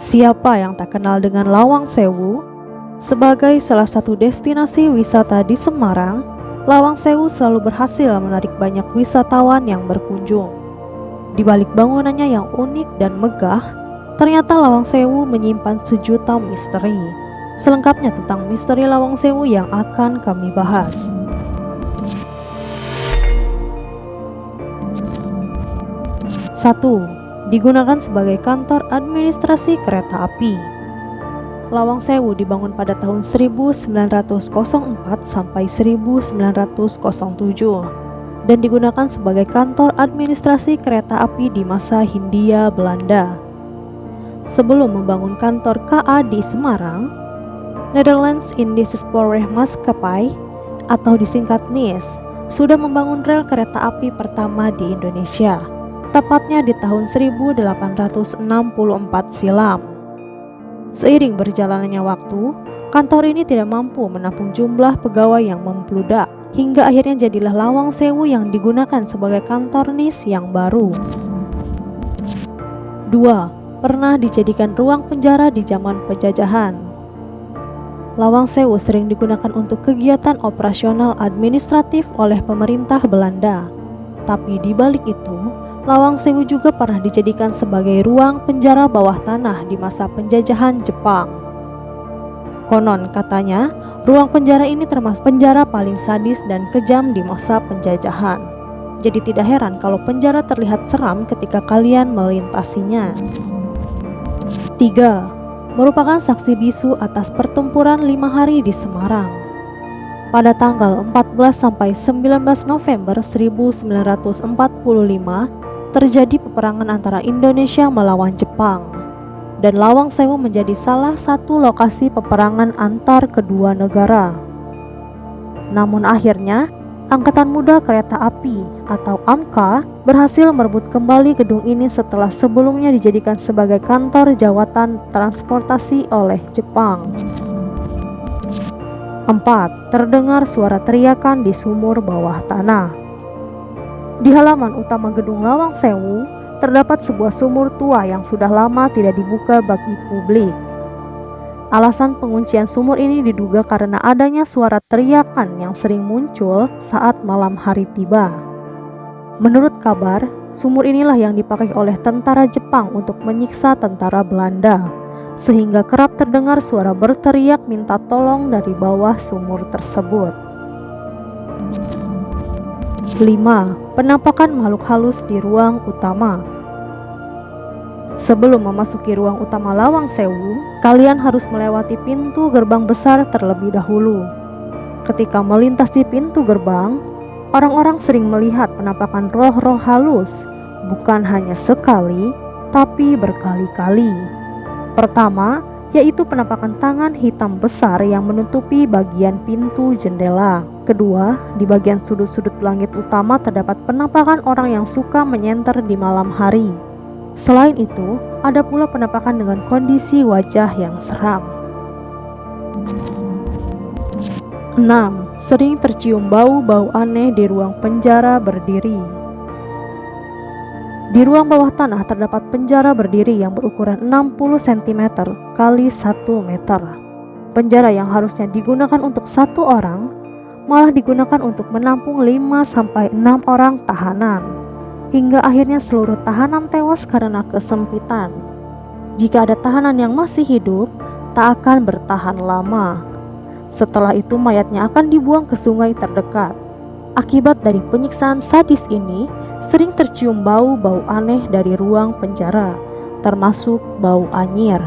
Siapa yang tak kenal dengan Lawang Sewu? Sebagai salah satu destinasi wisata di Semarang, Lawang Sewu selalu berhasil menarik banyak wisatawan yang berkunjung. Di balik bangunannya yang unik dan megah, ternyata Lawang Sewu menyimpan sejuta misteri. Selengkapnya tentang misteri Lawang Sewu yang akan kami bahas. Satu, digunakan sebagai kantor administrasi kereta api. Lawang Sewu dibangun pada tahun 1904 sampai 1907 dan digunakan sebagai kantor administrasi kereta api di masa Hindia Belanda. Sebelum membangun kantor KA di Semarang, Netherlands Indische Spoorwegmaatschappij atau disingkat NIS sudah membangun rel kereta api pertama di Indonesia, tepatnya di tahun 1864 silam. Seiring berjalannya waktu, kantor ini tidak mampu menampung jumlah pegawai yang membludak, hingga akhirnya jadilah Lawang Sewu yang digunakan sebagai kantor NIS yang baru. 2. Pernah dijadikan ruang penjara di zaman penjajahan. Lawang Sewu sering digunakan untuk kegiatan operasional administratif oleh pemerintah Belanda. Tapi di balik itu, Lawang Sewu juga pernah dijadikan sebagai ruang penjara bawah tanah di masa penjajahan Jepang. Konon katanya, ruang penjara ini termasuk penjara paling sadis dan kejam di masa penjajahan. Jadi tidak heran kalau penjara terlihat seram ketika kalian melintasinya. 3. Merupakan saksi bisu atas pertempuran 5 hari di Semarang. Pada tanggal 14 sampai 19 November 1945, terjadi peperangan antara Indonesia melawan Jepang, dan Lawang Sewu menjadi salah satu lokasi peperangan antar kedua negara. Namun akhirnya, Angkatan Muda Kereta Api atau AMKA berhasil merebut kembali gedung ini setelah sebelumnya dijadikan sebagai kantor jawatan transportasi oleh Jepang. 4. Terdengar suara teriakan di sumur bawah tanah. Di halaman utama gedung Lawang Sewu, terdapat sebuah sumur tua yang sudah lama tidak dibuka bagi publik. Alasan penguncian sumur ini diduga karena adanya suara teriakan yang sering muncul saat malam hari tiba. Menurut kabar, sumur inilah yang dipakai oleh tentara Jepang untuk menyiksa tentara Belanda, sehingga kerap terdengar suara berteriak minta tolong dari bawah sumur tersebut. 5. Penampakan makhluk halus di ruang utama. Sebelum memasuki ruang utama Lawang Sewu, kalian harus melewati pintu gerbang besar terlebih dahulu. Ketika melintasi pintu gerbang, orang-orang sering melihat penampakan roh-roh halus, bukan hanya sekali, tapi berkali-kali. Pertama, yaitu penampakan tangan hitam besar yang menutupi bagian pintu jendela. Kedua, di bagian sudut-sudut langit utama terdapat penampakan orang yang suka menyenter di malam hari. Selain itu, ada pula penampakan dengan kondisi wajah yang seram. 6. Sering tercium bau-bau aneh di ruang penjara berdiri. Di ruang bawah tanah terdapat penjara berdiri yang berukuran 60 cm x 1 meter. Penjara yang harusnya digunakan untuk 1 orang, malah digunakan untuk menampung 5-6 orang tahanan. Hingga akhirnya seluruh tahanan tewas karena kesempitan. Jika ada tahanan yang masih hidup, tak akan bertahan lama. Setelah itu mayatnya akan dibuang ke sungai terdekat. Akibat dari penyiksaan sadis ini, sering tercium bau-bau aneh dari ruang penjara, termasuk bau anyir.